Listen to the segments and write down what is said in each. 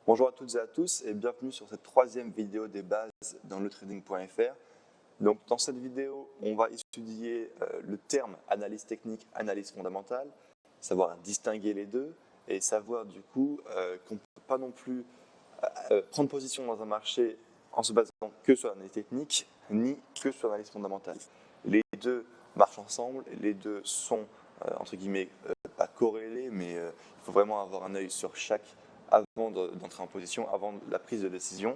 Bonjour à toutes et à tous et bienvenue sur cette troisième vidéo des bases dans letrading.fr. Donc dans cette vidéo, on va étudier le terme analyse technique, analyse fondamentale, savoir distinguer les deux et savoir du coup qu'on ne peut pas non plus prendre position dans un marché en se basant que sur l'analyse technique ni que sur l'analyse fondamentale. Les deux marchent ensemble, les deux sont entre guillemets pas corrélés, mais il faut vraiment avoir un œil sur chaque avant d'entrer en position, avant la prise de décision.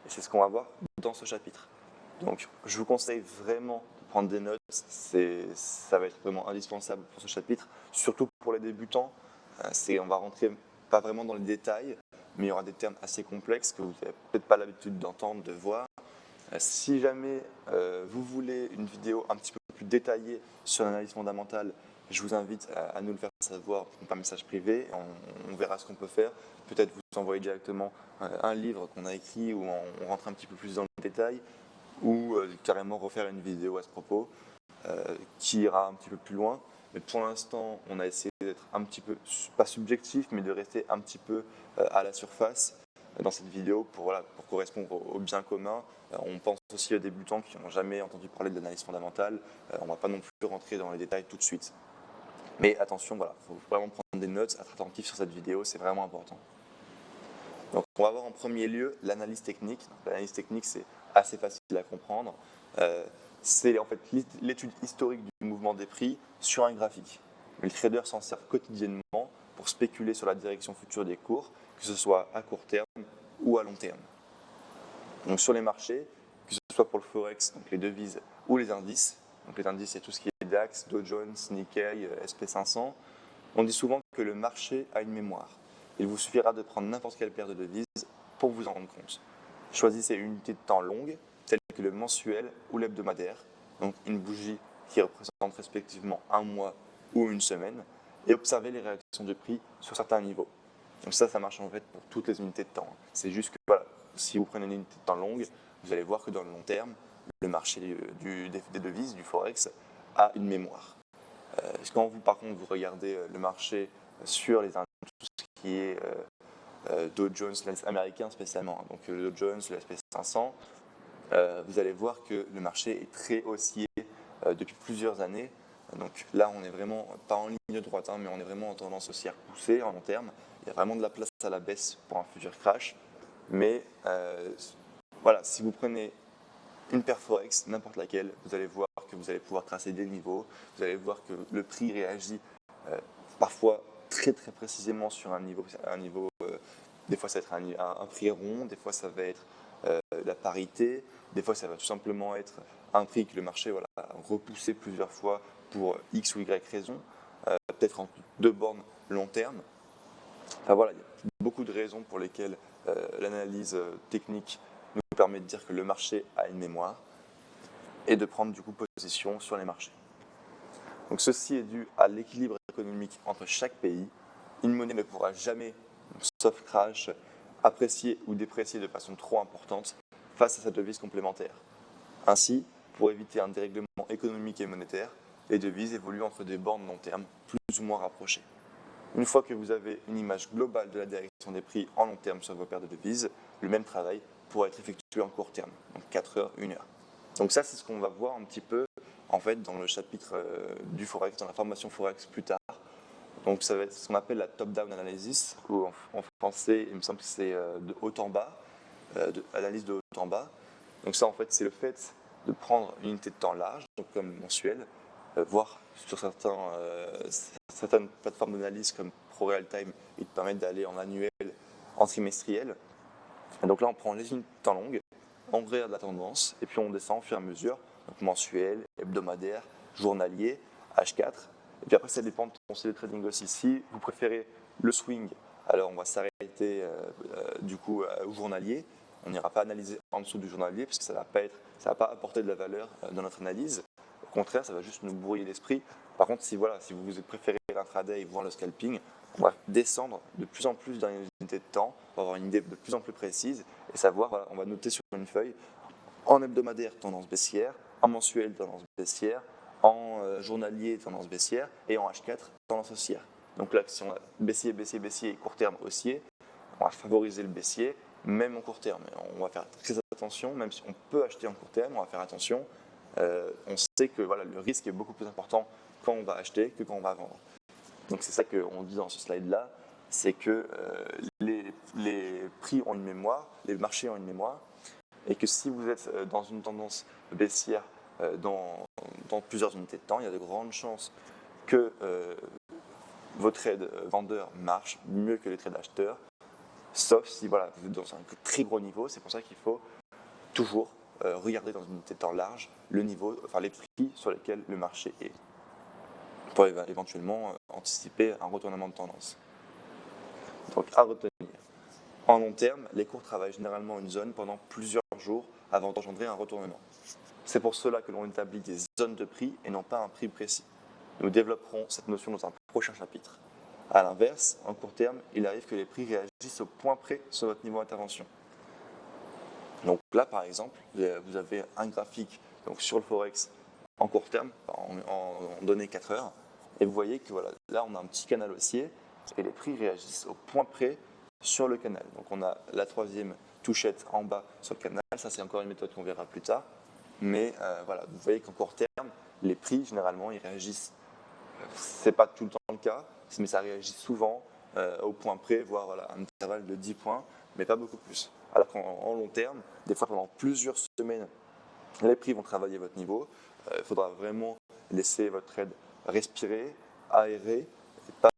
Et c'est ce qu'on va voir dans ce chapitre. Donc, je vous conseille vraiment de prendre des notes. Ça va être vraiment indispensable pour ce chapitre, surtout pour les débutants. On va rentrer pas vraiment dans les détails, mais il y aura des termes assez complexes que vous n'avez peut-être pas l'habitude d'entendre, de voir. Si jamais vous voulez une vidéo un petit peu plus détaillée sur l'analyse fondamentale, je vous invite à nous le faire savoir par message privé. On verra ce qu'on peut faire. Peut-être vous envoyer directement un livre qu'on a écrit où on rentre un petit peu plus dans le détail ou carrément refaire une vidéo à ce propos qui ira un petit peu plus loin. Mais pour l'instant, on a essayé d'être un petit peu, pas subjectif, mais de rester un petit peu à la surface dans cette vidéo pour correspondre au bien commun. On pense aussi aux débutants qui n'ont jamais entendu parler de l'analyse fondamentale. On ne va pas non plus rentrer dans les détails tout de suite. Mais attention, il faut vraiment prendre des notes, être attentif sur cette vidéo, c'est vraiment important. Donc, on va voir en premier lieu l'analyse technique. L'analyse technique, c'est assez facile à comprendre. C'est en fait l'étude historique du mouvement des prix sur un graphique. Les traders s'en servent quotidiennement pour spéculer sur la direction future des cours, que ce soit à court terme ou à long terme. Donc, sur les marchés, que ce soit pour le Forex, donc les devises ou les indices, donc les indices, c'est tout ce qui est DAX, Dow Jones, Nikkei, SP500, on dit souvent que le marché a une mémoire. Il vous suffira de prendre n'importe quelle paire de devises pour vous en rendre compte. Choisissez une unité de temps longue, telle que le mensuel ou l'hebdomadaire, donc une bougie qui représente respectivement un mois ou une semaine, et observez les réactions de prix sur certains niveaux. Donc ça marche en fait pour toutes les unités de temps. C'est juste que si vous prenez une unité de temps longue, vous allez voir que dans le long terme, le marché des devises, du Forex, a une mémoire. Quand vous, par contre, vous regardez le marché sur les indices, tout ce qui est Dow Jones, l'indice américain spécialement, donc le Dow Jones, le SP500, vous allez voir que le marché est très haussier depuis plusieurs années. Donc là, on n'est vraiment pas en ligne droite, mais on est vraiment en tendance haussière poussée en long terme. Il y a vraiment de la place à la baisse pour un futur crash. Mais si vous prenez une paire Forex, n'importe laquelle, vous allez voir que vous allez pouvoir tracer des niveaux, vous allez voir que le prix réagit parfois très très précisément sur un niveau des fois ça va être un prix rond, des fois ça va être la parité, des fois ça va tout simplement être un prix que le marché a repoussé plusieurs fois pour X ou Y raison, peut-être en deux bornes long terme. Il y a beaucoup de raisons pour lesquelles l'analyse technique nous permet de dire que le marché a une mémoire et de prendre du coup position sur les marchés. Donc ceci est dû à l'équilibre économique entre chaque pays. Une monnaie ne pourra jamais, sauf crash, apprécier ou déprécier de façon trop importante face à sa devise complémentaire. Ainsi, pour éviter un dérèglement économique et monétaire, les devises évoluent entre des bornes long terme plus ou moins rapprochées. Une fois que vous avez une image globale de la direction des prix en long terme sur vos paires de devises, le même travail pourra être effectué en court terme, donc 4 heures, 1 heure. Donc ça, c'est ce qu'on va voir un petit peu en fait dans le chapitre du Forex, dans la formation Forex plus tard. Donc ça va être ce qu'on appelle la top-down analysis, ou en français, il me semble que c'est de haut en bas, analyse de haut en bas. Donc ça, en fait, c'est le fait de prendre une unité de temps large, donc comme le mensuel, voire sur certaines plateformes d'analyse comme ProRealTime, ils te permettent d'aller en annuel, en trimestriel. Et donc là, on prend les unités de temps longues, on regarde la tendance, et puis on descend au fur et à mesure, donc mensuel, hebdomadaire, journalier, H4. Et puis après, ça dépend de ton style de trading aussi. Si vous préférez le swing, alors on va s'arrêter du coup au journalier. On n'ira pas analyser en dessous du journalier parce que ça ne va pas apporter de la valeur dans notre analyse. Au contraire, ça va juste nous brouiller l'esprit. Par contre, si vous préférez l'intraday et voir le scalping, on va descendre de plus en plus dans les unités de temps, on va avoir une idée de plus en plus précise et savoir, on va noter sur une feuille en hebdomadaire tendance baissière, en mensuel tendance baissière, en journalier tendance baissière et en H4 tendance haussière. Donc là, si on a baissier, baissier, baissier, court terme haussier, on va favoriser le baissier, même en court terme. On va faire très attention, même si on peut acheter en court terme, on va faire attention. On sait que voilà, le risque est beaucoup plus important quand on va acheter que quand on va vendre. Donc c'est ça qu'on dit dans ce slide-là, c'est que les prix ont une mémoire, les marchés ont une mémoire, et que si vous êtes dans une tendance baissière dans plusieurs unités de temps, il y a de grandes chances que vos trades vendeurs marchent mieux que les trades acheteurs, sauf si voilà, vous êtes dans un très gros niveau. C'est pour ça qu'il faut toujours regarder dans une unité de temps large le niveau, enfin les prix sur lesquels le marché est, pour éventuellement anticiper un retournement de tendance. Donc à retenir, en long terme, les cours travaillent généralement une zone pendant plusieurs jours avant d'engendrer un retournement. C'est pour cela que l'on établit des zones de prix et non pas un prix précis. Nous développerons cette notion dans un prochain chapitre. A l'inverse, en court terme, il arrive que les prix réagissent au point près sur votre niveau d'intervention. Donc là, par exemple, vous avez un graphique donc sur le Forex en court terme, en données 4 heures, et vous voyez que voilà, là, on a un petit canal haussier et les prix réagissent au point près sur le canal. Donc on a la troisième touchette en bas sur le canal, ça c'est encore une méthode qu'on verra plus tard, mais voilà, vous voyez qu'en court terme, les prix, généralement, ils réagissent, c'est pas tout le temps le cas, mais ça réagit souvent au point près, voire voilà, un intervalle de 10 points, mais pas beaucoup plus. Alors qu'en long terme, des fois pendant plusieurs semaines, les prix vont travailler votre niveau. Il faudra vraiment laisser votre trade respirer, aérer, et pas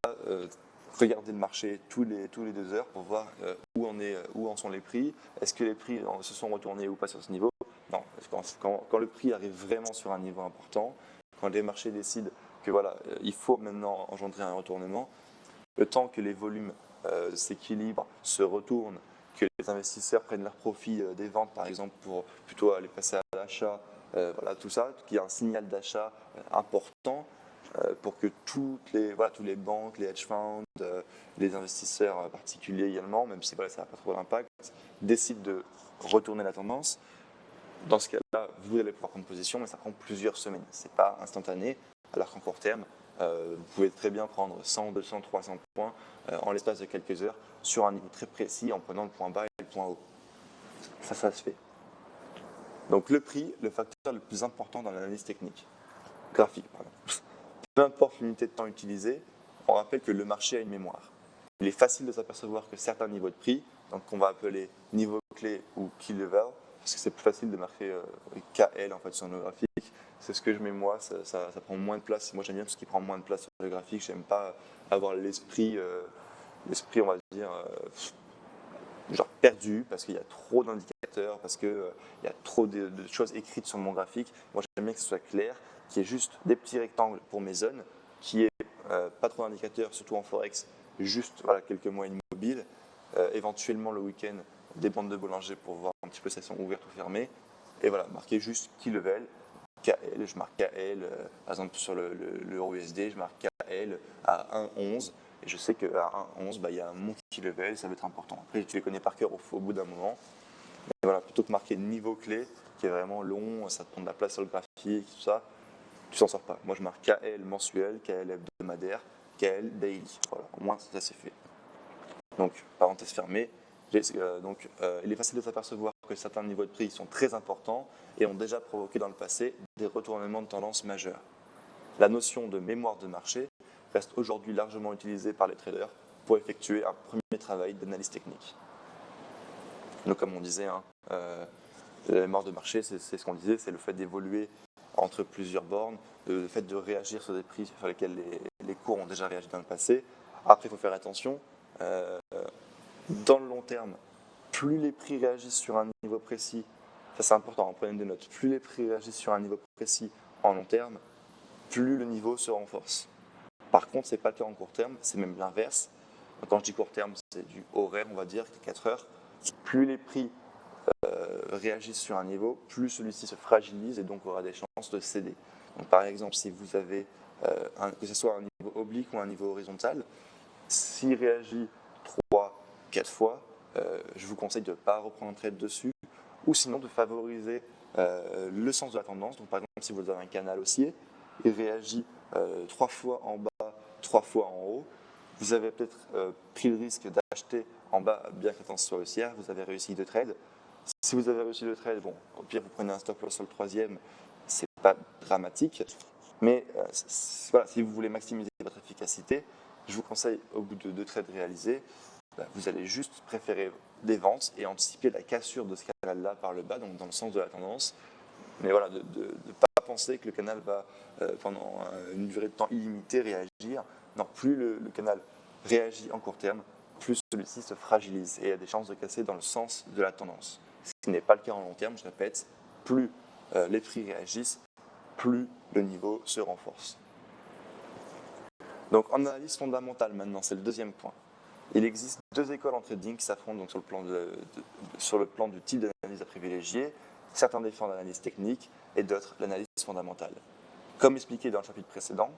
regarder le marché tous les 2 heures pour voir où en sont les prix. Est-ce que les prix se sont retournés ou pas sur ce niveau? Non, quand le prix arrive vraiment sur un niveau important, quand les marchés décident que voilà, il faut maintenant engendrer un retournement, le temps que les volumes s'équilibrent, se retournent, que les investisseurs prennent leur profit des ventes, par exemple, pour plutôt aller passer à l'achat, voilà, tout ça, qu'il y a un signal d'achat important pour que tous les banques, les hedge funds, les investisseurs particuliers également, même si voilà, ça n'a pas trop d'impact, décident de retourner la tendance. Dans ce cas-là, vous allez pouvoir prendre position, mais ça prend plusieurs semaines. Ce n'est pas instantané, alors qu'en court terme, vous pouvez très bien prendre 100, 200, 300 points en l'espace de quelques heures sur un niveau très précis en prenant le point bas et le point haut. Ça se fait. Donc le prix, le facteur le plus important dans l'analyse graphique. Peu importe l'unité de temps utilisée, on rappelle que le marché a une mémoire. Il est facile de s'apercevoir que certains niveaux de prix, donc qu'on va appeler niveau clé ou key level, parce que c'est plus facile de marquer KL en fait sur nos graphiques. C'est ce que je mets moi, ça prend moins de place. Moi j'aime bien tout ce qui prend moins de place sur le graphique. J'aime pas avoir l'esprit, on va dire, genre perdu, parce qu'il y a trop d'indicateurs, parce qu'il y a trop de choses écrites sur mon graphique. Moi j'aime bien que ce soit clair, qu'il y ait juste des petits rectangles pour mes zones, qu'il n'y ait pas trop d'indicateurs, surtout en Forex, juste voilà, quelques moyennes mobiles, éventuellement le week-end des bandes de Bollinger pour voir un petit peu si elles sont ouvertes ou fermées, et voilà, marquer juste key level, KL, je marque KL, par exemple sur l'euro USD, je marque KL à 1,11, et je sais qu'à 1,11, il y a mon key level, ça va être important. Après, tu les connais par cœur au bout d'un moment, mais voilà, plutôt que marquer niveau clé, qui est vraiment long, ça te prend de la place sur le graphique, tout ça, tu s'en sors pas. Moi, je marque KL mensuel, KL hebdomadaire, KL daily. Voilà, au moins, ça c'est fait. Donc, parenthèse fermée. Il est facile de s'apercevoir que certains niveaux de prix sont très importants et ont déjà provoqué dans le passé des retournements de tendance majeurs. La notion de mémoire de marché reste aujourd'hui largement utilisée par les traders pour effectuer un premier travail d'analyse technique. Donc, comme on disait, la mémoire de marché, c'est ce qu'on disait, c'est le fait d'évoluer entre plusieurs bornes, le fait de réagir sur des prix sur lesquels les cours ont déjà réagi dans le passé. Après, il faut faire attention. Dans le long terme, plus les prix réagissent sur un niveau précis, ça c'est important, prenez des notes, plus les prix réagissent sur un niveau précis en long terme, plus le niveau se renforce. Par contre, ce n'est pas le cas en court terme, c'est même l'inverse. Quand je dis court terme, c'est du horaire, on va dire, 4 heures. Plus les prix réagissent sur un niveau, plus celui-ci se fragilise et donc aura des chances de céder. Donc, par exemple, si vous avez, que ce soit un niveau oblique ou un niveau horizontal, s'il réagit 3-4 fois, je vous conseille de ne pas reprendre un trade dessus, ou sinon de favoriser le sens de la tendance. Donc, par exemple, si vous avez un canal haussier, il réagit 3 fois en bas, 3 fois en haut, vous avez peut-être pris le risque d'acheter acheté en bas, bien que la tendance soit haussière, vous avez réussi de trade. Si vous avez réussi le trade, bon, au pire, vous prenez un stop loss sur le troisième, c'est pas dramatique. Mais voilà, si vous voulez maximiser votre efficacité, je vous conseille, au bout de 2 trades réalisés, vous allez juste préférer des ventes et anticiper la cassure de ce canal-là par le bas, donc dans le sens de la tendance. Mais voilà, de ne pas penser que le canal va, pendant une durée de temps illimitée, réagir. Non, plus le canal réagit en court terme, plus celui-ci se fragilise et a des chances de casser dans le sens de la tendance. Ce qui n'est pas le cas en long terme, je répète, plus les prix réagissent, plus le niveau se renforce. Donc en analyse fondamentale maintenant, c'est le deuxième point. Il existe 2 écoles en trading qui s'affrontent donc sur le plan du type d'analyse à privilégier. Certains défendent l'analyse technique et d'autres l'analyse fondamentale. Comme expliqué dans le chapitre précédent,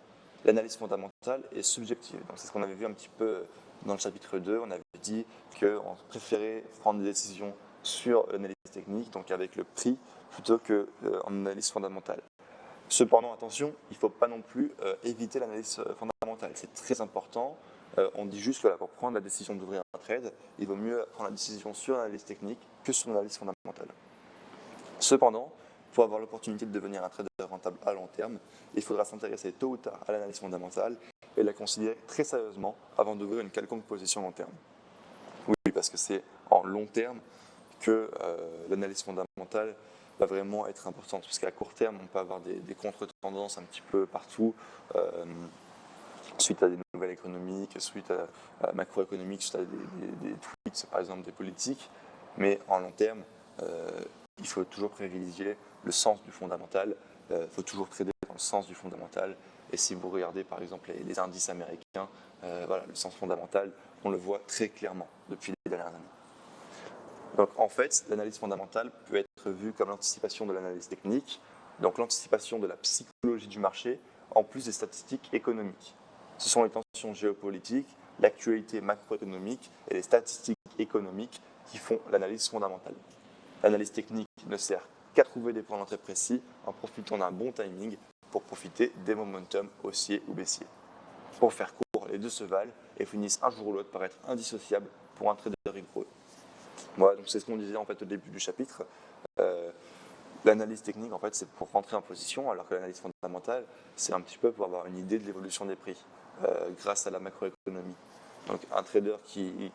l'analyse fondamentale est subjective. Donc c'est ce qu'on avait vu un petit peu dans le chapitre 2. On avait dit qu'on préférait prendre des décisions sur l'analyse technique, donc avec le prix, plutôt qu'en analyse fondamentale. Cependant, attention, il ne faut pas non plus éviter l'analyse fondamentale. C'est très important. On dit juste que là, pour prendre la décision d'ouvrir un trade, il vaut mieux prendre la décision sur l'analyse technique que sur l'analyse fondamentale. Cependant, pour avoir l'opportunité de devenir un trader rentable à long terme, il faudra s'intéresser tôt ou tard à l'analyse fondamentale et la considérer très sérieusement avant d'ouvrir une quelconque position long terme. Oui, parce que c'est en long terme que l'analyse fondamentale va vraiment être importante, parce qu'à court terme, on peut avoir des contre-tendances un petit peu partout, suite à des nouvelles économiques, suite à macroéconomiques, suite à des tweets, par exemple des politiques, mais en long terme, il faut toujours privilégier le sens du fondamental, il faut toujours trader dans le sens du fondamental, et si vous regardez par exemple les indices américains, voilà, le sens fondamental, on le voit très clairement depuis les dernières années. Donc en fait, l'analyse fondamentale peut être vue comme l'anticipation de l'analyse technique, donc l'anticipation de la psychologie du marché, en plus des statistiques économiques. Ce sont les tensions géopolitiques, l'actualité macroéconomique et les statistiques économiques qui font l'analyse fondamentale. L'analyse technique ne sert qu'à trouver des points d'entrée précis en profitant d'un bon timing pour profiter des momentum haussiers ou baissiers. Pour faire court, les deux se valent et finissent un jour ou l'autre par être indissociables pour un trader rigoureux. Voilà, donc c'est ce qu'on disait en fait au début du chapitre. L'analyse technique, en fait, c'est pour rentrer en position, alors que l'analyse fondamentale, c'est un petit peu pour avoir une idée de l'évolution des prix grâce à la macroéconomie. Donc un trader qui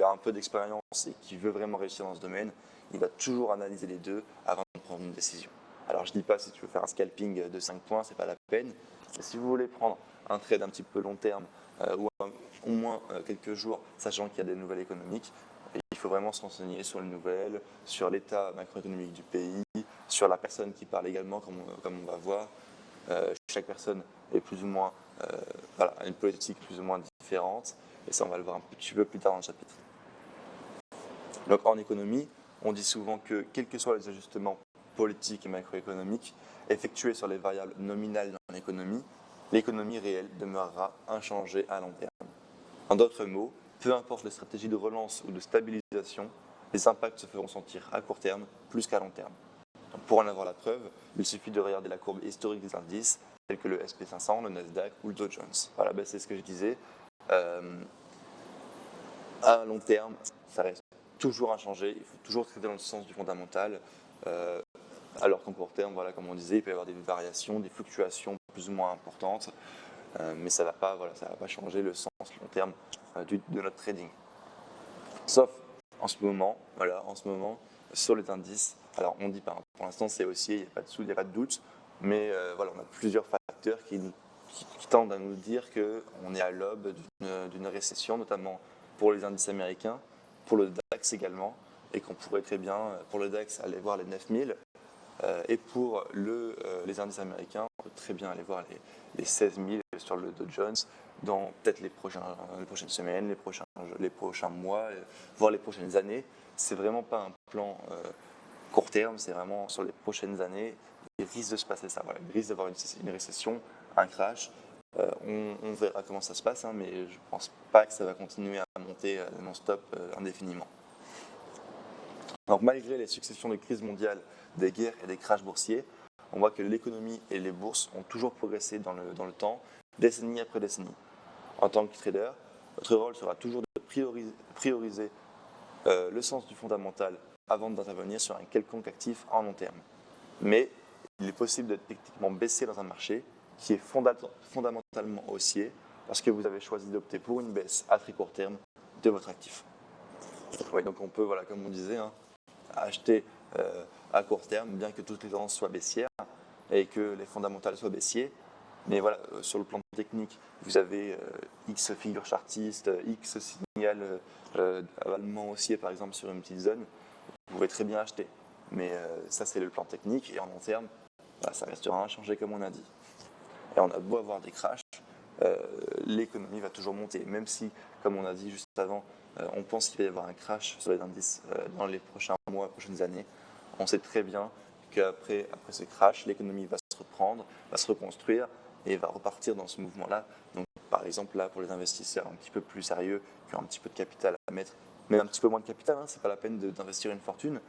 a un peu d'expérience et qui veut vraiment réussir dans ce domaine, il va toujours analyser les deux avant de prendre une décision. Alors je ne dis pas si tu veux faire un scalping de 5 points, c'est pas la peine. Mais si vous voulez prendre un trade un petit peu long terme ou au moins quelques jours, sachant qu'il y a des nouvelles économiques, il faut vraiment se renseigner sur les nouvelles, sur l'état macroéconomique du pays, sur la personne qui parle également, comme on va voir. Chaque personne est plus ou moins, a une politique plus ou moins différente, et ça on va le voir un petit peu plus tard dans le chapitre. Donc en économie, on dit souvent que quels que soient les ajustements politiques et macroéconomiques effectués sur les variables nominales dans l'économie réelle demeurera inchangée à long terme. En d'autres mots, peu importe les stratégies de relance ou de stabilisation, les impacts se feront sentir à court terme plus qu'à long terme. Donc pour en avoir la preuve, il suffit de regarder la courbe historique des indices, tels que le SP500, le Nasdaq ou le Dow Jones. Voilà, c'est ce que je disais. À long terme, ça reste toujours inchangé, il faut toujours traiter dans le sens du fondamental, alors qu'en court terme, voilà, comme on disait, il peut y avoir des variations, des fluctuations plus ou moins importantes, mais ça ne va pas changer le sens long terme de notre trading. Sauf en ce moment, sur les indices, alors on dit pas, pour l'instant c'est haussier, il n'y a pas de doute, mais voilà, on a plusieurs facteurs qui tendent à nous dire qu'on est à l'aube d'une récession, notamment pour les indices américains, pour le DAX également, et qu'on pourrait très bien, pour le DAX, aller voir les 9000, et pour les indices américains, on peut très bien aller voir les 16 000 sur le Dow Jones dans peut-être les prochaines semaines, les prochains mois, voire les prochaines années. C'est vraiment pas un plan court terme, c'est vraiment sur les prochaines années. Il risque de se passer ça. Voilà. Il risque d'avoir une récession, un crash. On verra comment ça se passe, mais je ne pense pas que ça va continuer à monter non-stop indéfiniment. Donc, malgré les successions de crises mondiales, des guerres et des crashs boursiers, on voit que l'économie et les bourses ont toujours progressé dans le temps, décennie après décennie. En tant que trader, votre rôle sera toujours de prioriser le sens du fondamental avant d'intervenir sur un quelconque actif en long terme. Mais il est possible d'être techniquement baissé dans un marché qui est fondamentalement haussier parce que vous avez choisi d'opter pour une baisse à très court terme de votre actif. Oui, donc on peut, voilà, comme on disait, acheter à court terme, bien que toutes les tendances soient baissières et que les fondamentales soient baissiers. Mais voilà, sur le plan technique, vous avez X figure chartiste, X signal allemand haussier par exemple sur une petite zone, vous pouvez très bien acheter. Mais ça c'est le plan technique et en long terme, ça restera inchangé comme on a dit. Et on a beau avoir des crashs, l'économie va toujours monter, même si, comme on a dit juste avant, on pense qu'il va y avoir un crash sur les indices dans les prochains mois, prochaines années. On sait très bien qu'après ce crash, l'économie va se reprendre, va se reconstruire et va repartir dans ce mouvement-là. Donc, par exemple, là, pour les investisseurs un petit peu plus sérieux, qui ont un petit peu de capital à mettre, mais un petit peu moins de capital, ce n'est pas la peine d'investir une fortune.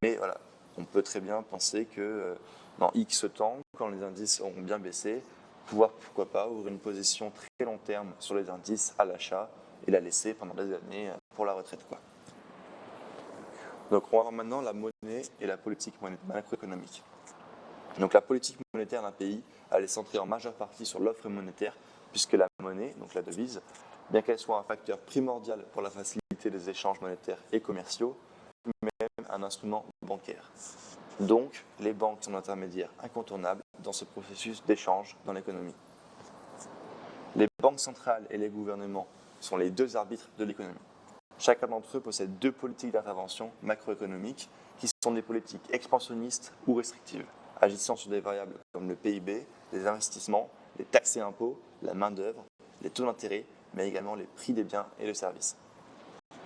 Mais voilà, on peut très bien penser que dans X temps, quand les indices auront bien baissé, pouvoir, pourquoi pas, ouvrir une position très long terme sur les indices à l'achat et la laisser pendant des années pour la retraite, quoi. Donc, on va voir maintenant la monnaie et la politique macroéconomique. Donc, la politique monétaire d'un pays, elle est centrée en majeure partie sur l'offre monétaire, puisque la monnaie, donc la devise, bien qu'elle soit un facteur primordial pour la facilité des échanges monétaires et commerciaux, même un instrument bancaire. Donc, les banques sont intermédiaires incontournables dans ce processus d'échange dans l'économie. Les banques centrales et les gouvernements sont les deux arbitres de l'économie. Chacun d'entre eux possède deux politiques d'intervention macroéconomique qui sont des politiques expansionnistes ou restrictives, agissant sur des variables comme le PIB, les investissements, les taxes et impôts, la main-d'œuvre, les taux d'intérêt, mais également les prix des biens et des services.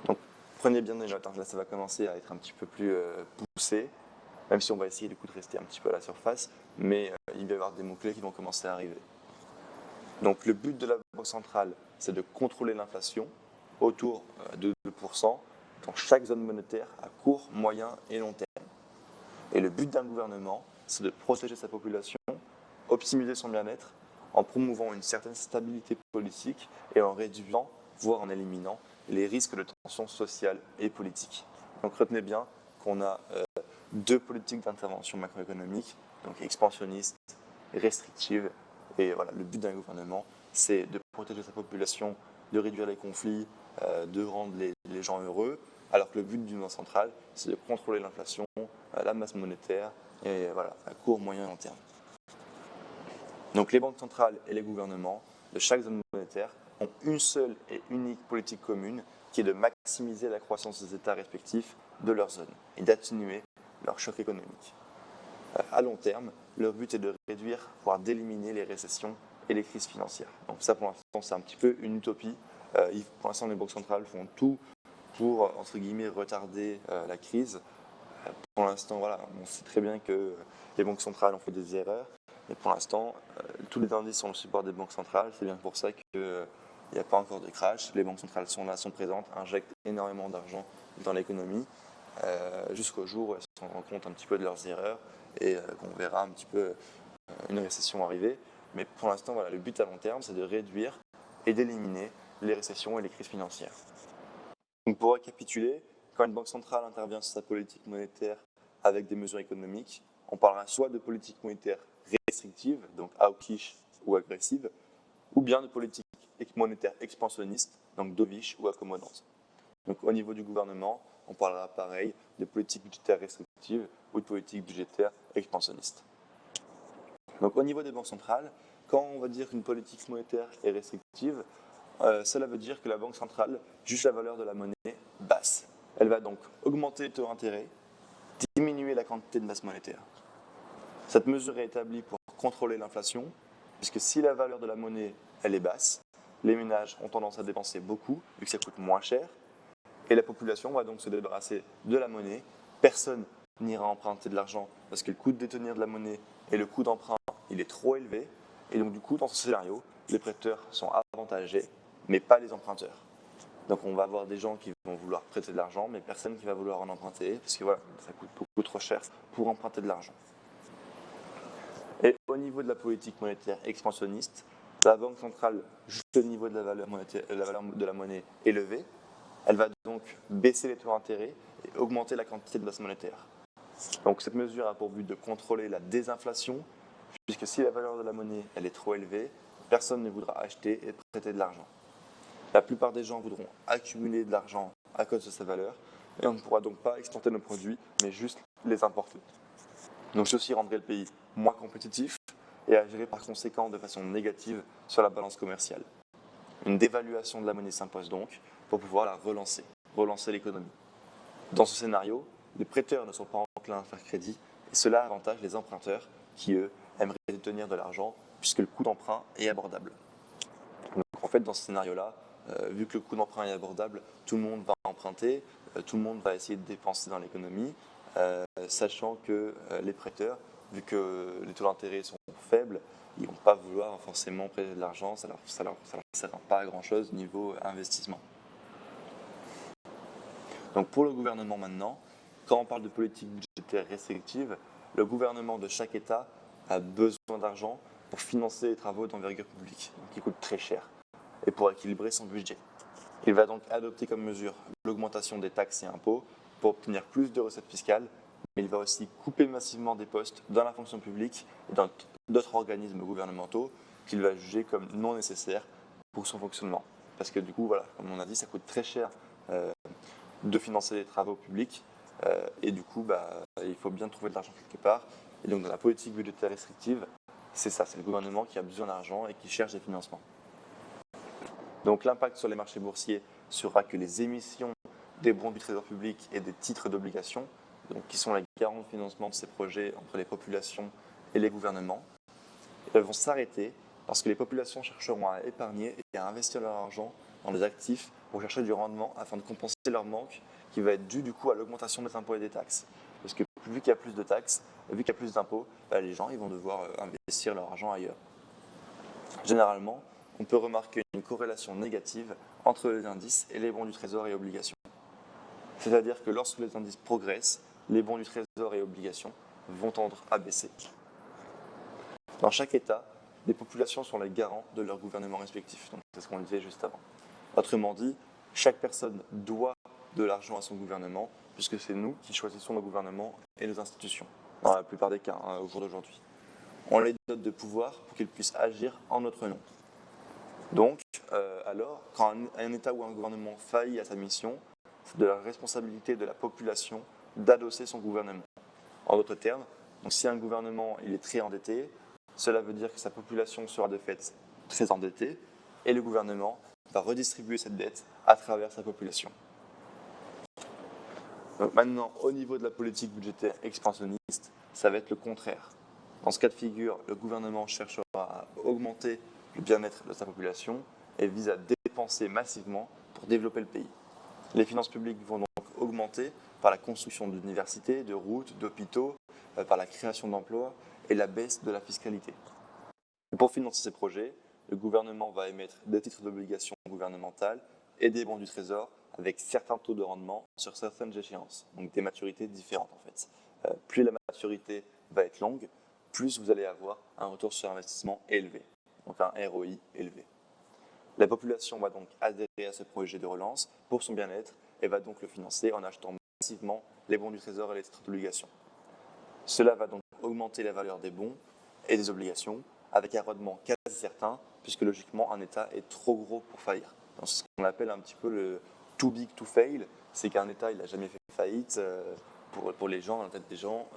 Donc, prenez bien des notes, là ça va commencer à être un petit peu plus poussé, même si on va essayer du coup de rester un petit peu à la surface, mais il va y avoir des mots-clés qui vont commencer à arriver. Donc le but de la Banque centrale, c'est de contrôler l'inflation autour de 2% dans chaque zone monétaire à court, moyen et long terme. Et le but d'un gouvernement, c'est de protéger sa population, optimiser son bien-être en promouvant une certaine stabilité politique et en réduisant, voire en éliminant, les risques de tensions sociales et politiques. Donc retenez bien qu'on a deux politiques d'intervention macroéconomique, donc expansionniste, restrictive. Et voilà, le but d'un gouvernement, c'est de protéger sa population, de réduire les conflits, de rendre les gens heureux, alors que le but d'une banque centrale, c'est de contrôler l'inflation, la masse monétaire, et voilà, à court, moyen et long terme. Donc les banques centrales et les gouvernements de chaque zone monétaire ont une seule et unique politique commune qui est de maximiser la croissance des États respectifs de leur zone et d'atténuer leur choc économique. À long terme, leur but est de réduire, voire d'éliminer les récessions et les crises financières. Donc ça, pour l'instant, c'est un petit peu une utopie. Pour l'instant, les banques centrales font tout pour, entre guillemets, retarder la crise. Pour l'instant, voilà, on sait très bien que les banques centrales ont fait des erreurs. Mais pour l'instant, tous les indices sont le support des banques centrales. C'est bien pour ça qu'il n'y a pas encore de crash. Les banques centrales sont là, sont présentes, injectent énormément d'argent dans l'économie jusqu'au jour où elles se rendront compte un petit peu de leurs erreurs et qu'on verra un petit peu une récession arriver. Mais pour l'instant, voilà, le but à long terme, c'est de réduire et d'éliminer les récessions et les crises financières. Donc pour récapituler, quand une banque centrale intervient sur sa politique monétaire avec des mesures économiques, on parlera soit de politique monétaire restrictive, donc hawkish ou agressive, ou bien de politique monétaire expansionniste, donc dovish ou accommodante. Donc au niveau du gouvernement, on parlera pareil de politique budgétaire restrictive ou de politique budgétaire expansionniste. Donc au niveau des banques centrales, quand on va dire qu'une politique monétaire est restrictive, cela veut dire que la banque centrale juge la valeur de la monnaie basse. Elle va donc augmenter les taux d'intérêt, diminuer la quantité de masse monétaire. Cette mesure est établie pour contrôler l'inflation, puisque si la valeur de la monnaie elle est basse, les ménages ont tendance à dépenser beaucoup, vu que ça coûte moins cher, et la population va donc se débarrasser de la monnaie. Personne n'ira emprunter de l'argent parce que le coût de détenir de la monnaie et le coût d'emprunt il est trop élevé. Et donc du coup, dans ce scénario, les prêteurs sont avantagés, mais pas les emprunteurs. Donc on va avoir des gens qui vont vouloir prêter de l'argent, mais personne qui va vouloir en emprunter, parce que voilà, ça coûte beaucoup trop cher pour emprunter de l'argent. Et au niveau de la politique monétaire expansionniste, la Banque centrale, juste le niveau de la valeur de la monnaie élevé, Elle va donc baisser les taux d'intérêt et augmenter la quantité de masse monétaire. Donc cette mesure a pour but de contrôler la désinflation, puisque si la valeur de la monnaie elle est trop élevée, personne ne voudra acheter et prêter de l'argent. La plupart des gens voudront accumuler de l'argent à cause de sa valeur, et on ne pourra donc pas exporter nos produits, mais juste les importer. Donc ceci rendrait le pays moins compétitif et agirait par conséquent de façon négative sur la balance commerciale. Une dévaluation de la monnaie s'impose donc pour pouvoir la relancer l'économie. Dans ce scénario, les prêteurs ne sont pas enclins à faire crédit et cela avantage les emprunteurs qui, eux, aimeraient détenir de l'argent puisque le coût d'emprunt est abordable. Donc en fait, dans ce scénario-là, vu que le coût d'emprunt est abordable, tout le monde va emprunter, tout le monde va essayer de dépenser dans l'économie, sachant que les prêteurs, vu que les taux d'intérêt sont faibles, ils ne vont pas vouloir forcément prêter de l'argent, ça ne leur sert pas à grand-chose niveau investissement. Donc pour le gouvernement maintenant, quand on parle de politique budgétaire restrictive, le gouvernement de chaque État a besoin d'argent pour financer les travaux d'envergure publique, qui coûtent très cher, et pour équilibrer son budget. Il va donc adopter comme mesure l'augmentation des taxes et impôts pour obtenir plus de recettes fiscales, mais il va aussi couper massivement des postes dans la fonction publique et dans d'autres organismes gouvernementaux qu'il va juger comme non nécessaires pour son fonctionnement. Parce que du coup, voilà, comme on a dit, ça coûte très cher de financer les travaux publics et du coup, il faut bien trouver de l'argent quelque part. Et donc dans la politique budgétaire restrictive, c'est ça, c'est le gouvernement qui a besoin d'argent et qui cherche des financements. Donc l'impact sur les marchés boursiers sera que les émissions des bons du trésor public et des titres d'obligation, donc qui sont les garants de financement de ces projets entre les populations et les gouvernements, elles vont s'arrêter parce que les populations chercheront à épargner et à investir leur argent dans des actifs pour chercher du rendement afin de compenser leur manque qui va être dû du coup à l'augmentation des impôts et des taxes. Parce que vu qu'il y a plus de taxes, vu qu'il y a plus d'impôts, les gens ils vont devoir investir leur argent ailleurs. Généralement, on peut remarquer une corrélation négative entre les indices et les bons du trésor et obligations. C'est-à-dire que lorsque les indices progressent, les bons du trésor et obligations vont tendre à baisser. Dans chaque État, les populations sont les garants de leur gouvernement respectif. Donc, c'est ce qu'on disait juste avant. Autrement dit, chaque personne doit de l'argent à son gouvernement, puisque c'est nous qui choisissons nos gouvernements et nos institutions, dans la plupart des cas, au jour d'aujourd'hui. On les dote de pouvoir pour qu'ils puissent agir en notre nom. Donc, alors, quand un État ou un gouvernement faillit à sa mission, c'est de la responsabilité de la population d'adosser son gouvernement. En d'autres termes, donc si un gouvernement il est très endetté, cela veut dire que sa population sera de fait très endettée et le gouvernement va redistribuer cette dette à travers sa population. Donc maintenant, au niveau de la politique budgétaire expansionniste, ça va être le contraire. Dans ce cas de figure, le gouvernement cherchera à augmenter le bien-être de sa population et vise à dépenser massivement pour développer le pays. Les finances publiques vont donc augmenter par la construction d'universités, de routes, d'hôpitaux, par la création d'emplois et la baisse de la fiscalité. Et pour financer ces projets, le gouvernement va émettre des titres d'obligation gouvernementales et des bons du trésor avec certains taux de rendement sur certaines échéances, donc des maturités différentes en fait. Plus la maturité va être longue, plus vous allez avoir un retour sur investissement élevé, donc un ROI élevé. La population va donc adhérer à ce projet de relance pour son bien-être et va donc le financer en achetant massivement les bons du trésor et les titres d'obligation. Cela va donc augmenter la valeur des bons et des obligations avec un rendement quasi certain puisque logiquement un État est trop gros pour faillir. Donc, c'est ce qu'on appelle un petit peu le too big to fail, c'est qu'un État n'a jamais fait faillite. Pour les gens, dans la tête des gens,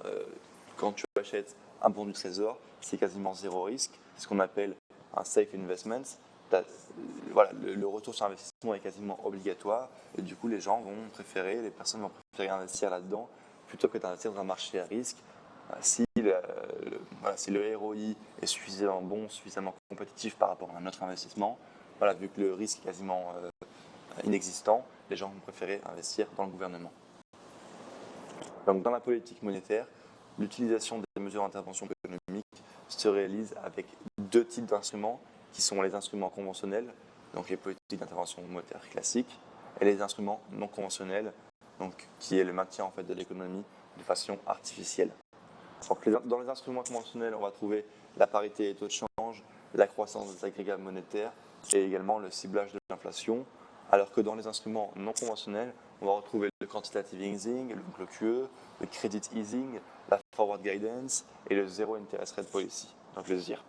quand tu achètes un bon du trésor, c'est quasiment zéro risque, c'est ce qu'on appelle un safe investment. Voilà, le retour sur investissement est quasiment obligatoire et du coup les personnes vont préférer investir là-dedans plutôt que d'investir dans un marché à risque. Si le ROI est suffisamment bon, suffisamment compétitif par rapport à un autre investissement, vu que le risque est quasiment inexistant, les gens vont préférer investir dans le gouvernement. Donc dans la politique monétaire, l'utilisation des mesures d'intervention économique se réalise avec deux types d'instruments qui sont les instruments conventionnels, donc les politiques d'intervention monétaire classiques, et les instruments non conventionnels, donc qui est le maintien en fait, de l'économie de façon artificielle. Donc, dans les instruments conventionnels, on va trouver la parité des taux de change, la croissance des agrégats monétaires et également le ciblage de l'inflation, alors que dans les instruments non conventionnels, on va retrouver le quantitative easing, donc le QE, le credit easing, la forward guidance et le zero interest rate policy, donc le ZIRP.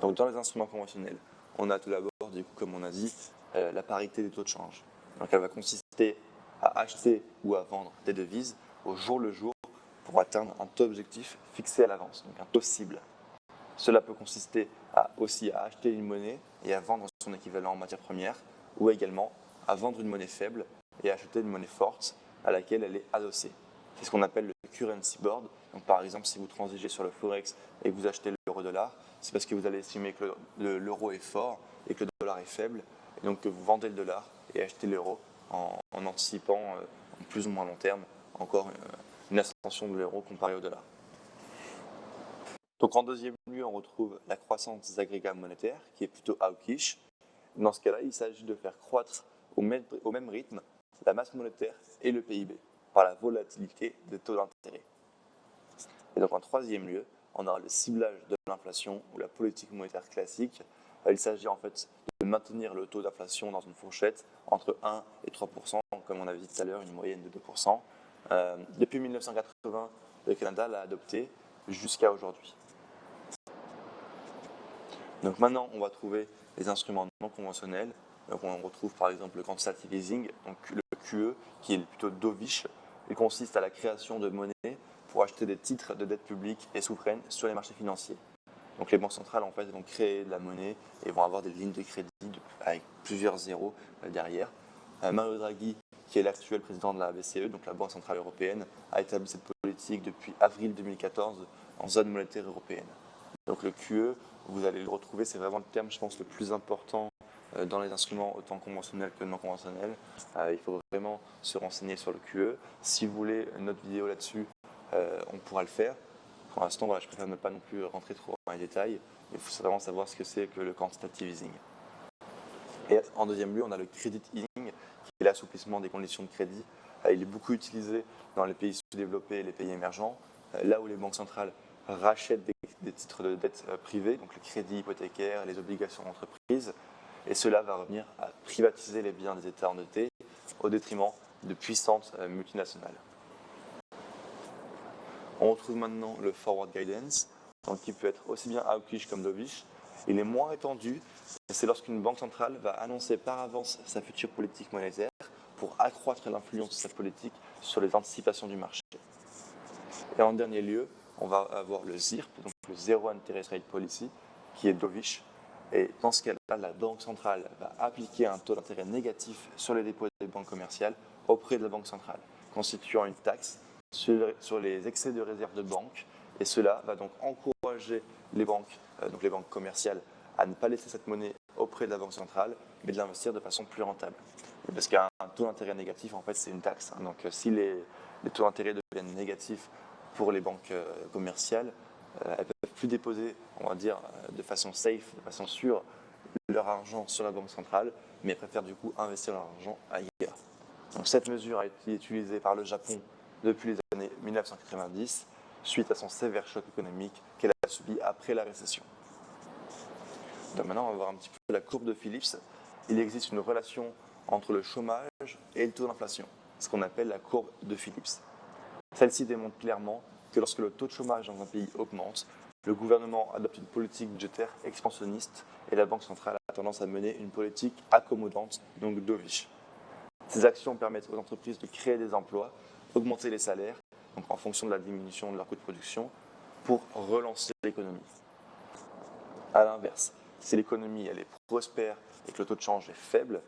Donc dans les instruments conventionnels, on a tout d'abord, du coup, comme on a dit, la parité des taux de change. Donc elle va consister à acheter ou à vendre des devises au jour le jour pour atteindre un taux objectif fixé à l'avance, donc un taux cible. Cela peut consister aussi à acheter une monnaie et à vendre son équivalent en matière première, ou également à vendre une monnaie faible et à acheter une monnaie forte à laquelle elle est adossée. C'est ce qu'on appelle le currency board. Donc, par exemple, si vous transigez sur le forex et que vous achetez l'euro-dollar, c'est parce que vous allez estimer que l'euro est fort et que le dollar est faible, et donc que vous vendez le dollar et achetez l'euro en anticipant en plus ou moins long terme encore une ascension de l'euro comparée au dollar. Donc en deuxième lieu, on retrouve la croissance des agrégats monétaires, qui est plutôt hawkish. Dans ce cas-là, il s'agit de faire croître au même rythme la masse monétaire et le PIB, par la volatilité des taux d'intérêt. Et donc en troisième lieu, on aura le ciblage de l'inflation ou la politique monétaire classique. Il s'agit en fait de maintenir le taux d'inflation dans une fourchette entre 1 et 3%, comme on avait dit tout à l'heure, une moyenne de 2%. Depuis 1980, le Canada l'a adopté jusqu'à aujourd'hui. Donc maintenant, on va trouver les instruments non conventionnels. Donc on retrouve par exemple le quantitative easing, donc le QE, qui est plutôt dovish. Il consiste à la création de monnaie pour acheter des titres de dette publique et souveraine sur les marchés financiers. Donc les banques centrales en fait vont créer de la monnaie et vont avoir des lignes de crédit avec plusieurs zéros derrière. Mario Draghi, qui est l'actuel président de la BCE, donc la Banque centrale européenne, a établi cette politique depuis avril 2014 en zone monétaire européenne. Donc le QE, vous allez le retrouver, c'est vraiment le terme, je pense, le plus important dans les instruments autant conventionnels que non conventionnels. Il faut vraiment se renseigner sur le QE. Si vous voulez une autre vidéo là-dessus, on pourra le faire. Pour l'instant, voilà, je préfère ne pas non plus rentrer trop dans les détails. Il faut vraiment savoir ce que c'est que le quantitative easing. Et en deuxième lieu, on a le credit easing, qui est l'assouplissement des conditions de crédit. Il est beaucoup utilisé dans les pays sous-développés et les pays émergents, là où les banques centrales rachètent des titres de dette privés, donc le crédit hypothécaire, les obligations d'entreprise, et cela va revenir à privatiser les biens des États endettés au détriment de puissantes multinationales. On retrouve maintenant le forward guidance, donc qui peut être aussi bien hawkish comme dovish. Il est moins répandu, c'est lorsqu'une banque centrale va annoncer par avance sa future politique monétaire pour accroître l'influence de sa politique sur les anticipations du marché. Et en dernier lieu, on va avoir le ZIRP, donc le Zero Interest Rate Policy, qui est dovish. Et dans ce cas-là, la banque centrale va appliquer un taux d'intérêt négatif sur les dépôts des banques commerciales auprès de la banque centrale, constituant une taxe sur les excès de réserve de banque. Et cela va donc encourager les banques commerciales à ne pas laisser cette monnaie auprès de la banque centrale, mais de l'investir de façon plus rentable. Parce qu'un taux d'intérêt négatif, en fait, c'est une taxe. Donc si les taux d'intérêt deviennent négatifs pour les banques commerciales, elles ne peuvent plus déposer, on va dire, de façon safe, de façon sûre, leur argent sur la banque centrale, mais elles préfèrent du coup investir leur argent ailleurs. Donc cette mesure a été utilisée par le Japon depuis les années 1990, suite à son sévère choc économique qu'elle a subi après la récession. Donc maintenant, on va voir un petit peu la courbe de Phillips. Il existe une relation entre le chômage et le taux d'inflation, ce qu'on appelle la courbe de Phillips. Celle-ci démontre clairement que lorsque le taux de chômage dans un pays augmente, le gouvernement adopte une politique budgétaire expansionniste et la Banque centrale a tendance à mener une politique accommodante, donc dovish. Ces actions permettent aux entreprises de créer des emplois, augmenter les salaires, donc en fonction de la diminution de leur coût de production, pour relancer l'économie. A l'inverse, si l'économie elle est prospère et que le taux de chômage est faible,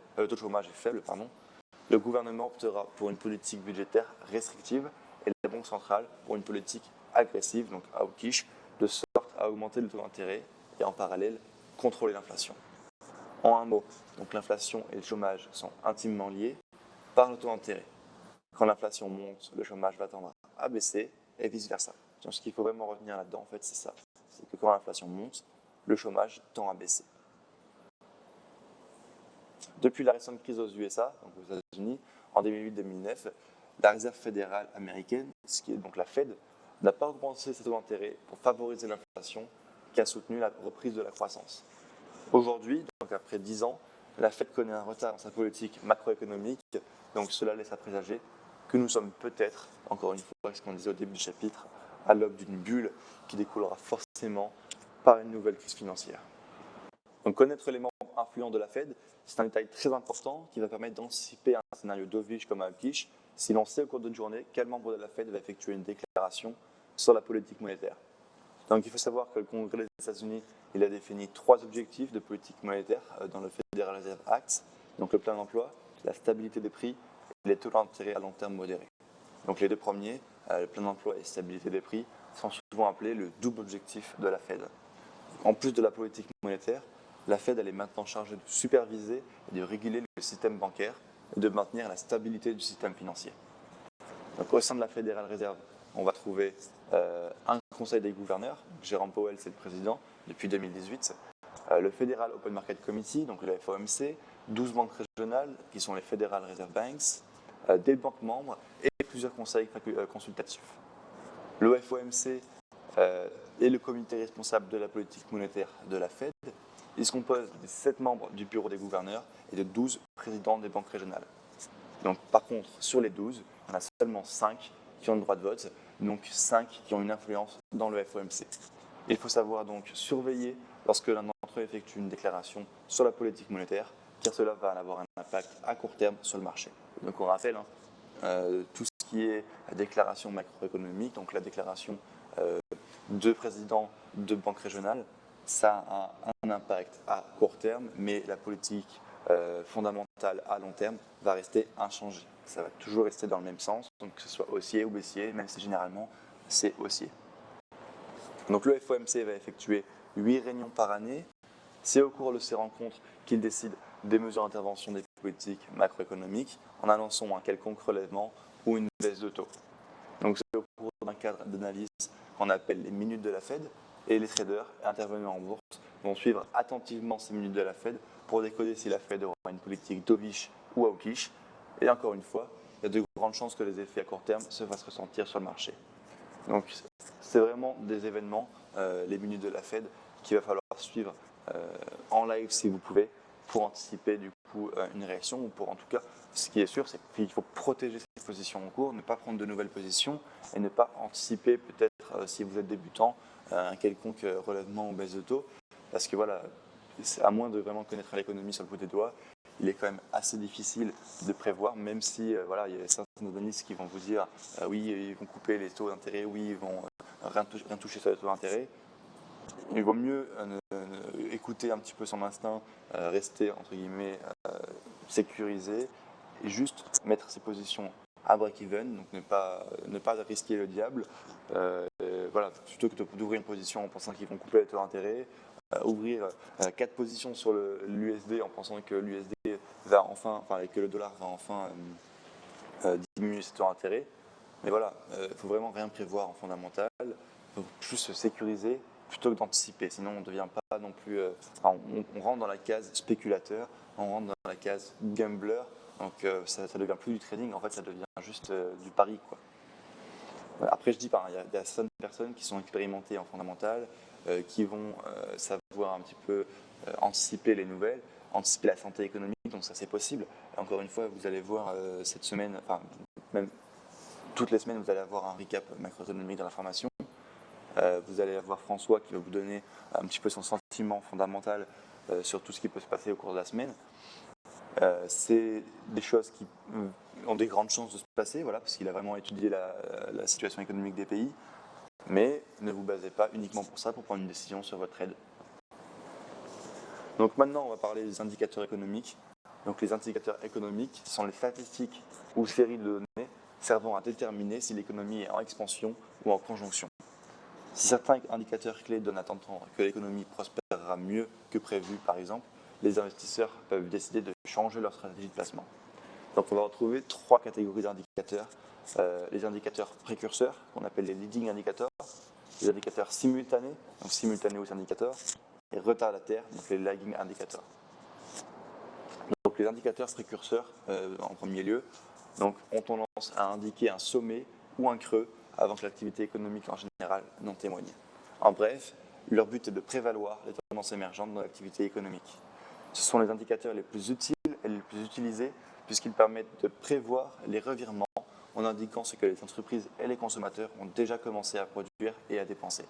le gouvernement optera pour une politique budgétaire restrictive et la Banque centrale pour une politique agressive, donc hawkish, de sorte à augmenter le taux d'intérêt et en parallèle contrôler l'inflation. En un mot, donc l'inflation et le chômage sont intimement liés par le taux d'intérêt. Quand l'inflation monte, le chômage va tendre à baisser et vice-versa. Donc, ce qu'il faut vraiment retenir là-dedans, en fait, c'est ça. C'est que quand l'inflation monte, le chômage tend à baisser. Depuis la récente crise aux USA, donc aux États-Unis, en 2008-2009, la Réserve fédérale américaine, ce qui est donc la Fed, n'a pas augmenté ses taux d'intérêt pour favoriser l'inflation qui a soutenu la reprise de la croissance. Aujourd'hui, donc après 10 ans, la Fed connaît un retard dans sa politique macroéconomique, donc cela laisse à présager que nous sommes peut-être, encore une fois, ce qu'on disait au début du chapitre, à l'aube d'une bulle qui découlera forcément par une nouvelle crise financière. Donc connaître les membres influents de la Fed, c'est un détail très important qui va permettre d'anticiper un scénario dovish comme un hawkish si l'on sait au cours d'une journée quel membre de la Fed va effectuer une déclaration sur la politique monétaire. Donc il faut savoir que le Congrès des États-Unis il a défini 3 objectifs de politique monétaire dans le Federal Reserve Act, donc le plein d'emploi, la stabilité des prix et les taux d'intérêt à long terme modérés. Donc les deux premiers, le plein d'emploi et stabilité des prix, sont souvent appelés le double objectif de la Fed. En plus de la politique monétaire, la Fed elle est maintenant chargée de superviser et de réguler le système bancaire et de maintenir la stabilité du système financier. Donc, au sein de la Federal Reserve, on va trouver un conseil des gouverneurs, Jérôme Powell c'est le président depuis 2018, le Federal Open Market Committee, donc le FOMC, 12 banques régionales qui sont les Federal Reserve Banks, des banques membres et plusieurs conseils consultatifs. Le FOMC est le comité responsable de la politique monétaire de la Fed. Il se compose de 7 membres du bureau des gouverneurs et de 12 présidents des banques régionales. Donc, par contre, sur les 12, on a seulement 5 qui ont le droit de vote, donc 5 qui ont une influence dans le FOMC. Il faut savoir donc surveiller lorsque l'un d'entre eux effectue une déclaration sur la politique monétaire, car cela va avoir un impact à court terme sur le marché. Donc on rappelle tout ce qui est déclaration macroéconomique, donc la déclaration de présidents de banques régionales, ça a un impact à court terme, mais la politique fondamentale à long terme va rester inchangée. Ça va toujours rester dans le même sens, donc que ce soit haussier ou baissier, même si généralement c'est haussier. Donc le FOMC va effectuer 8 réunions par année. C'est au cours de ces rencontres qu'il décide des mesures d'intervention des politiques macroéconomiques en annonçant un quelconque relèvement ou une baisse de taux. Donc c'est au cours d'un cadre d'analyse qu'on appelle les minutes de la Fed et les traders intervenant en bourse vont suivre attentivement ces minutes de la Fed pour décoder si la Fed aura une politique dovish ou hawkish. Et encore une fois, il y a de grandes chances que les effets à court terme se fassent ressentir sur le marché. Donc c'est vraiment des événements, les minutes de la Fed, qu'il va falloir suivre en live si vous pouvez pour anticiper du coup une réaction ou pour en tout cas, ce qui est sûr, c'est qu'il faut protéger ses positions en cours, ne pas prendre de nouvelles positions et ne pas anticiper peut-être si vous êtes débutant un quelconque relèvement ou baisse de taux parce que voilà, à moins de vraiment connaître l'économie sur le bout des doigts, il est quand même assez difficile de prévoir, même si voilà, il y a certains analystes qui vont vous dire oui, ils vont couper les taux d'intérêt, oui, ils vont rien toucher sur les taux d'intérêt. Il vaut mieux écouter un petit peu son instinct, rester entre guillemets sécurisé et juste mettre ses positions à break-even, donc ne pas risquer le diable. Voilà, plutôt que d'ouvrir une position en pensant qu'ils vont couper les taux d'intérêt, ouvrir 4 positions sur l'USD en pensant que l'USD va enfin, que le dollar va enfin diminuer ses taux d'intérêt. Mais voilà, il ne faut vraiment rien prévoir en fondamental, il faut plus se sécuriser plutôt que d'anticiper, sinon on ne devient pas non plus, on rentre dans la case spéculateur, on rentre dans la case gambler, donc ça ne devient plus du trading, en fait ça devient juste du pari, quoi. Après je dis pas, il y a certaines personnes qui sont expérimentées en fondamental, qui vont savoir un petit peu anticiper les nouvelles, anticiper la santé économique, donc ça c'est possible. Et encore une fois, vous allez voir cette semaine, enfin même toutes les semaines, vous allez avoir un recap macroéconomique de l'information. Vous allez avoir François qui va vous donner un petit peu son sentiment fondamental sur tout ce qui peut se passer au cours de la semaine. C'est des choses qui ont des grandes chances de se passer, voilà, parce qu'il a vraiment étudié la situation économique des pays. Mais ne vous basez pas uniquement pour ça pour prendre une décision sur votre trade. Donc maintenant, on va parler des indicateurs économiques. Donc les indicateurs économiques sont les statistiques ou séries de données servant à déterminer si l'économie est en expansion ou en conjonction. Si certains indicateurs clés donnent à entendre que l'économie prospérera mieux que prévu, par exemple, les investisseurs peuvent décider de changer leur stratégie de placement. Donc on va retrouver 3 catégories d'indicateurs. Les indicateurs précurseurs, qu'on appelle les leading indicators, les indicateurs simultanés, donc simultanés aux indicateurs, et retardataires, donc les lagging indicators. Donc les indicateurs précurseurs, en premier lieu, donc, ont tendance à indiquer un sommet ou un creux avant que l'activité économique en général n'en témoigne. En bref, leur but est de prévaloir les tendances émergentes dans l'activité économique. Ce sont les indicateurs les plus utiles et les plus utilisés puisqu'ils permettent de prévoir les revirements en indiquant ce que les entreprises et les consommateurs ont déjà commencé à produire et à dépenser.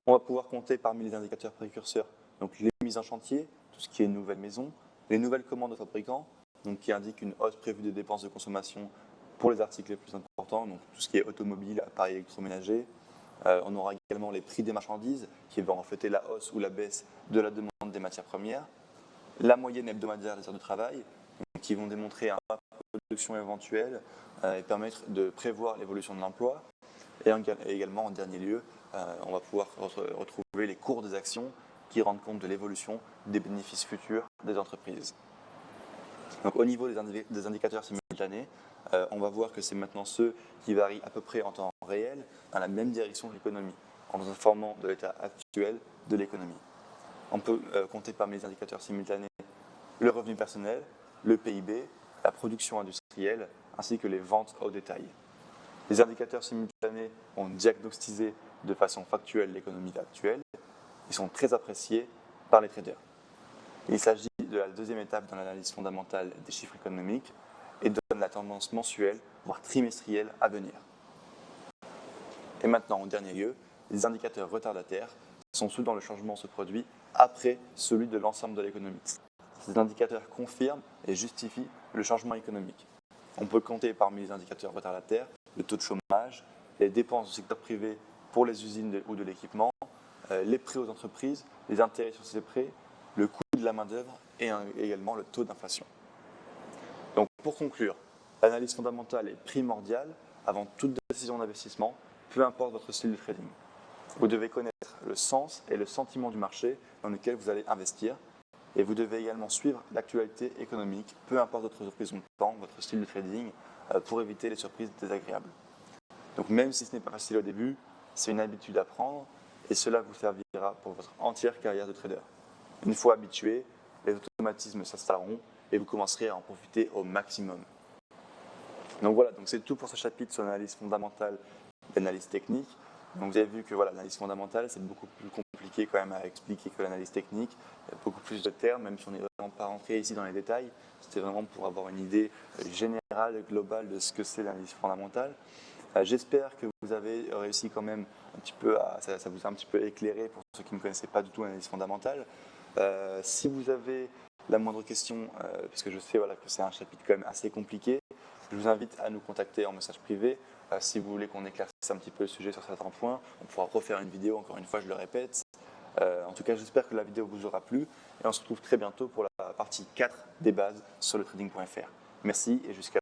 On va pouvoir compter parmi les indicateurs précurseurs donc les mises en chantier, tout ce qui est nouvelles maisons, les nouvelles commandes aux fabricants, donc qui indiquent une hausse prévue des dépenses de consommation pour les articles les plus importants, donc tout ce qui est automobile, appareils électroménagers. On aura également les prix des marchandises qui vont refléter la hausse ou la baisse de la demande des matières premières, la moyenne hebdomadaire des heures de travail, qui vont démontrer un rapport de production éventuel et permettre de prévoir l'évolution de l'emploi. Et également, en dernier lieu, on va pouvoir retrouver les cours des actions qui rendent compte de l'évolution des bénéfices futurs des entreprises. Donc, au niveau des indicateurs simultanés, on va voir que c'est maintenant ceux qui varient à peu près en temps réel dans la même direction que l'économie, en nous informant de l'état actuel de l'économie. On peut compter parmi les indicateurs simultanés le revenu personnel, le PIB, la production industrielle, ainsi que les ventes au détail. Les indicateurs simultanés ont diagnostiqué de façon factuelle l'économie actuelle. Ils sont très appréciés par les traders. Il s'agit de la deuxième étape dans l'analyse fondamentale des chiffres économiques et donne la tendance mensuelle, voire trimestrielle à venir. Et maintenant, en dernier lieu, les indicateurs retardataires sont ceux dont le changement se produit après celui de l'ensemble de l'économie. Ces indicateurs confirment et justifient le changement économique. On peut compter parmi les indicateurs retardataires le taux de chômage, les dépenses du secteur privé pour les usines ou de l'équipement, les prêts aux entreprises, les intérêts sur ces prêts, le coût de la main-d'œuvre et également le taux d'inflation. Donc, pour conclure, l'analyse fondamentale est primordiale avant toute décision d'investissement, peu importe votre style de trading. Vous devez connaître le sens et le sentiment du marché dans lequel vous allez investir et vous devez également suivre l'actualité économique, peu importe votre horizon de temps, votre style de trading, pour éviter les surprises désagréables. Donc, même si ce n'est pas facile au début, c'est une habitude à prendre et cela vous servira pour votre entière carrière de trader. Une fois habitué, les automatismes s'installeront et vous commencerez à en profiter au maximum. Donc voilà, c'est tout pour ce chapitre sur l'analyse fondamentale et l'analyse technique. Donc vous avez vu que l'analyse fondamentale, c'est beaucoup plus compliqué quand même à expliquer que l'analyse technique. Il y a beaucoup plus de termes, même si on n'est vraiment pas rentré ici dans les détails. C'était vraiment pour avoir une idée générale, globale de ce que c'est l'analyse fondamentale. J'espère que vous avez réussi quand même un petit peu ça vous a un petit peu éclairé pour ceux qui ne connaissaient pas du tout l'analyse fondamentale. Si vous avez la moindre question, puisque je sais que c'est un chapitre quand même assez compliqué, je vous invite à nous contacter en message privé. Si vous voulez qu'on éclaircisse un petit peu le sujet sur certains points, on pourra refaire une vidéo, encore une fois, je le répète. En tout cas, j'espère que la vidéo vous aura plu et on se retrouve très bientôt pour la partie 4 des bases sur le trading.fr. Merci et jusqu'à